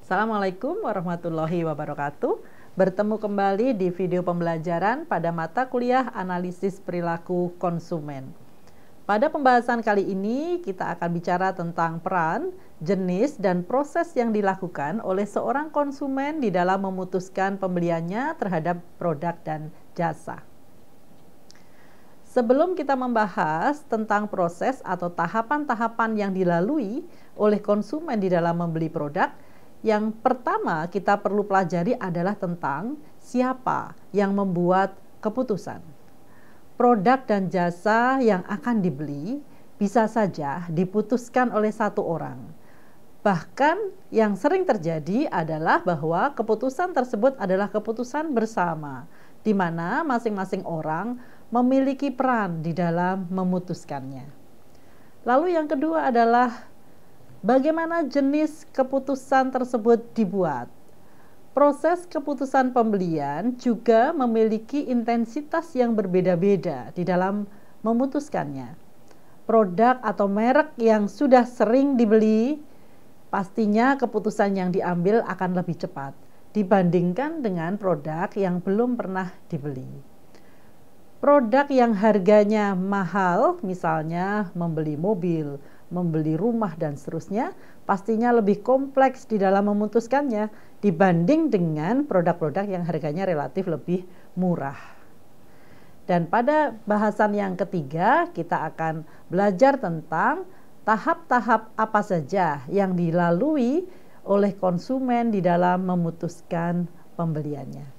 Assalamualaikum warahmatullahi wabarakatuh. Bertemu kembali di video pembelajaran pada mata kuliah analisis perilaku konsumen. Pada pembahasan kali ini kita akan bicara tentang peran, jenis, dan proses yang dilakukan oleh seorang konsumen di dalam memutuskan pembeliannya terhadap produk dan jasa. Sebelum kita membahas tentang proses atau tahapan-tahapan yang dilalui oleh konsumen di dalam membeli produk, yang pertama kita perlu pelajari adalah tentang siapa yang membuat keputusan. Produk dan jasa yang akan dibeli bisa saja diputuskan oleh satu orang. Bahkan yang sering terjadi adalah bahwa keputusan tersebut adalah keputusan bersama, di mana masing-masing orang memiliki peran di dalam memutuskannya. Lalu yang kedua adalah bagaimana jenis keputusan tersebut dibuat. Proses keputusan pembelian juga memiliki intensitas yang berbeda-beda di dalam memutuskannya. Produk atau merek yang sudah sering dibeli, pastinya keputusan yang diambil akan lebih cepat dibandingkan dengan produk yang belum pernah dibeli. Produk yang harganya mahal, misalnya membeli mobil, membeli rumah dan seterusnya, pastinya lebih kompleks di dalam memutuskannya dibanding dengan produk-produk yang harganya relatif lebih murah. Dan pada bahasan yang ketiga, kita akan belajar tentang tahap-tahap apa saja yang dilalui oleh konsumen di dalam memutuskan pembeliannya.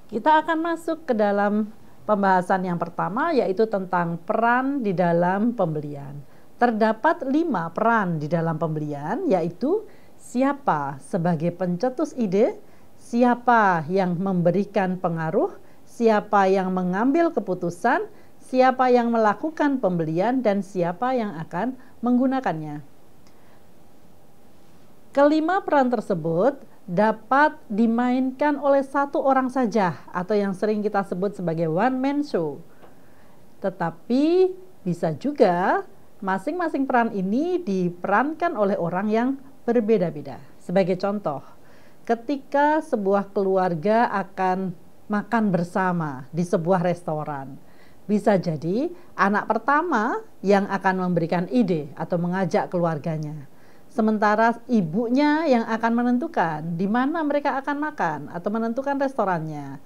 Kita akan masuk ke dalam pembahasan yang pertama, yaitu tentang peran di dalam pembelian. Terdapat 5 peran di dalam pembelian, yaitu siapa sebagai pencetus ide, siapa yang memberikan pengaruh, siapa yang mengambil keputusan, siapa yang melakukan pembelian, dan siapa yang akan menggunakannya. Kelima peran tersebut dapat dimainkan oleh satu orang saja atau yang sering kita sebut sebagai one man show. Tetapi bisa juga masing-masing peran ini diperankan oleh orang yang berbeda-beda. Sebagai contoh, ketika sebuah keluarga akan makan bersama di sebuah restoran, bisa jadi anak pertama yang akan memberikan ide atau mengajak keluarganya. Sementara ibunya yang akan menentukan di mana mereka akan makan atau menentukan restorannya.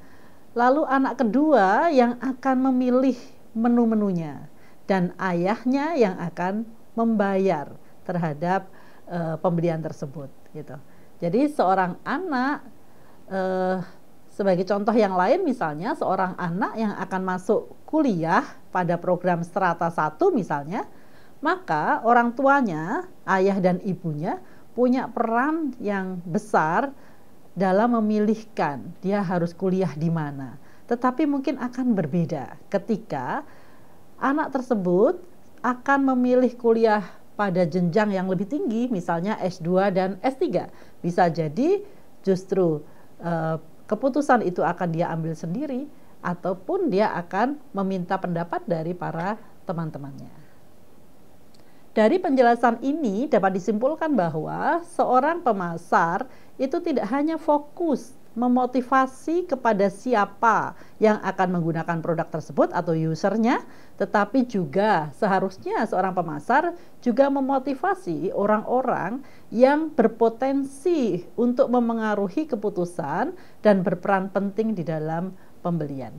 Lalu anak kedua yang akan memilih menu-menunya dan ayahnya yang akan membayar terhadap pembelian tersebut gitu. Jadi seorang anak sebagai contoh yang lain, misalnya seorang anak yang akan masuk kuliah pada program strata 1 misalnya, maka orang tuanya, ayah dan ibunya punya peran yang besar dalam memilihkan dia harus kuliah di mana. Tetapi mungkin akan berbeda ketika anak tersebut akan memilih kuliah pada jenjang yang lebih tinggi, misalnya S2 dan S3. Bisa jadi justru keputusan itu akan dia ambil sendiri, ataupun dia akan meminta pendapat dari para teman-temannya. Dari penjelasan ini dapat disimpulkan bahwa seorang pemasar itu tidak hanya fokus memotivasi kepada siapa yang akan menggunakan produk tersebut atau usernya, tetapi juga seharusnya seorang pemasar juga memotivasi orang-orang yang berpotensi untuk memengaruhi keputusan dan berperan penting di dalam pembelian.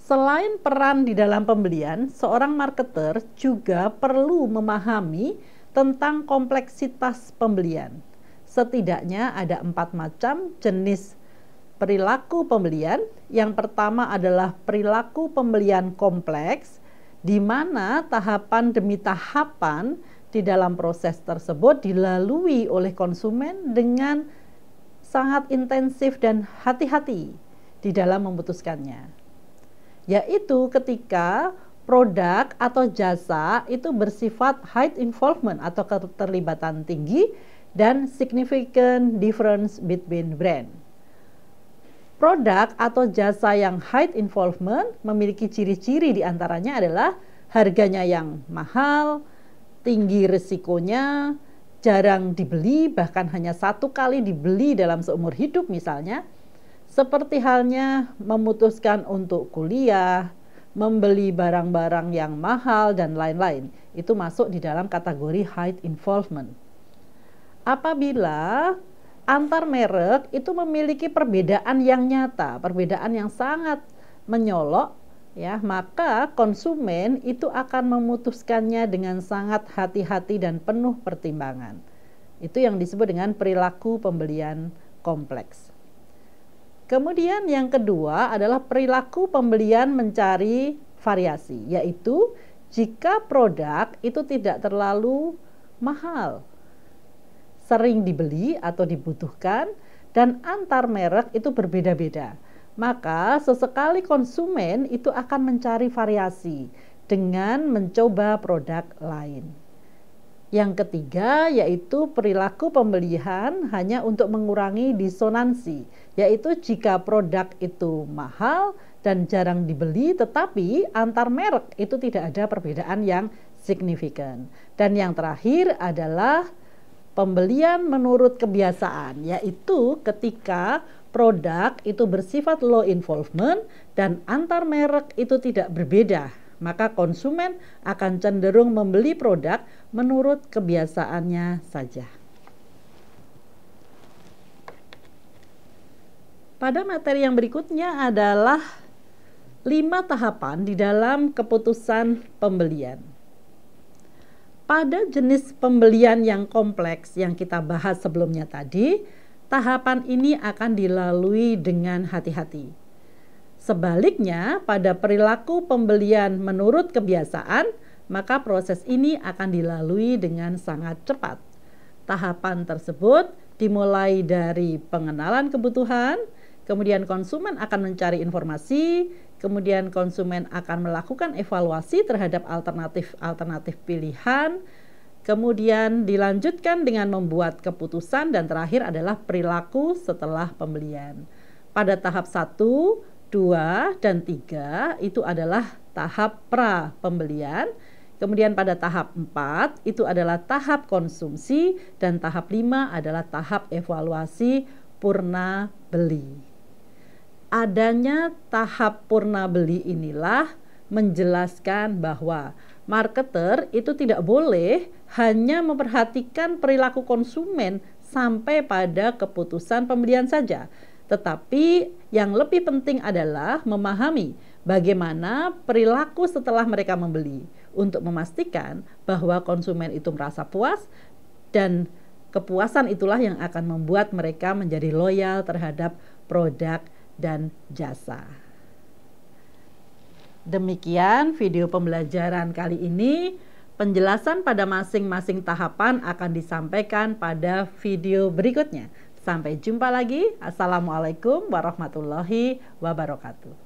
Selain peran di dalam pembelian, seorang marketer juga perlu memahami tentang kompleksitas pembelian. Setidaknya ada 4 macam jenis perilaku pembelian. Yang pertama adalah perilaku pembelian kompleks, di mana tahapan demi tahapan di dalam proses tersebut dilalui oleh konsumen dengan sangat intensif dan hati-hati di dalam memutuskannya. Yaitu ketika produk atau jasa itu bersifat high involvement atau keterlibatan tinggi dan significant difference between brand. Produk atau jasa yang high involvement memiliki ciri-ciri diantaranya adalah harganya yang mahal, tinggi risikonya, jarang dibeli, bahkan hanya satu kali dibeli dalam seumur hidup misalnya, seperti halnya memutuskan untuk kuliah, membeli barang-barang yang mahal, dan lain-lain. Itu masuk di dalam kategori high involvement. Apabila antar merek itu memiliki perbedaan yang nyata, perbedaan yang sangat menyolok, ya, maka konsumen itu akan memutuskannya dengan sangat hati-hati dan penuh pertimbangan. Itu yang disebut dengan perilaku pembelian kompleks. Kemudian yang kedua adalah perilaku pembelian mencari variasi, yaitu jika produk itu tidak terlalu mahal, sering dibeli atau dibutuhkan, dan antar merek itu berbeda-beda, maka sesekali konsumen itu akan mencari variasi dengan mencoba produk lain. Yang ketiga yaitu perilaku pembelian hanya untuk mengurangi disonansi, yaitu jika produk itu mahal dan jarang dibeli tetapi antar merek itu tidak ada perbedaan yang signifikan. Dan yang terakhir adalah pembelian menurut kebiasaan, yaitu ketika produk itu bersifat low involvement dan antar merek itu tidak berbeda, maka konsumen akan cenderung membeli produk menurut kebiasaannya saja. Pada materi yang berikutnya adalah 5 tahapan di dalam keputusan pembelian. Pada jenis pembelian yang kompleks yang kita bahas sebelumnya tadi, tahapan ini akan dilalui dengan hati-hati. Sebaliknya, pada perilaku pembelian menurut kebiasaan, maka proses ini akan dilalui dengan sangat cepat. Tahapan tersebut dimulai dari pengenalan kebutuhan, kemudian konsumen akan mencari informasi, kemudian konsumen akan melakukan evaluasi terhadap alternatif pilihan, kemudian dilanjutkan dengan membuat keputusan, dan terakhir adalah perilaku setelah pembelian. Pada tahap 1, 2, dan 3 itu adalah tahap pra pembelian. Kemudian pada tahap 4 itu adalah tahap konsumsi, dan tahap 5 adalah tahap evaluasi purna beli. Adanya tahap purna beli inilah menjelaskan bahwa marketer itu tidak boleh hanya memperhatikan perilaku konsumen sampai pada keputusan pembelian saja, tetapi yang lebih penting adalah memahami bagaimana perilaku setelah mereka membeli untuk memastikan bahwa konsumen itu merasa puas, dan kepuasan itulah yang akan membuat mereka menjadi loyal terhadap produk dan jasa. Demikian video pembelajaran kali ini. Penjelasan pada masing-masing tahapan akan disampaikan pada video berikutnya. Sampai jumpa lagi. Assalamualaikum warahmatullahi wabarakatuh.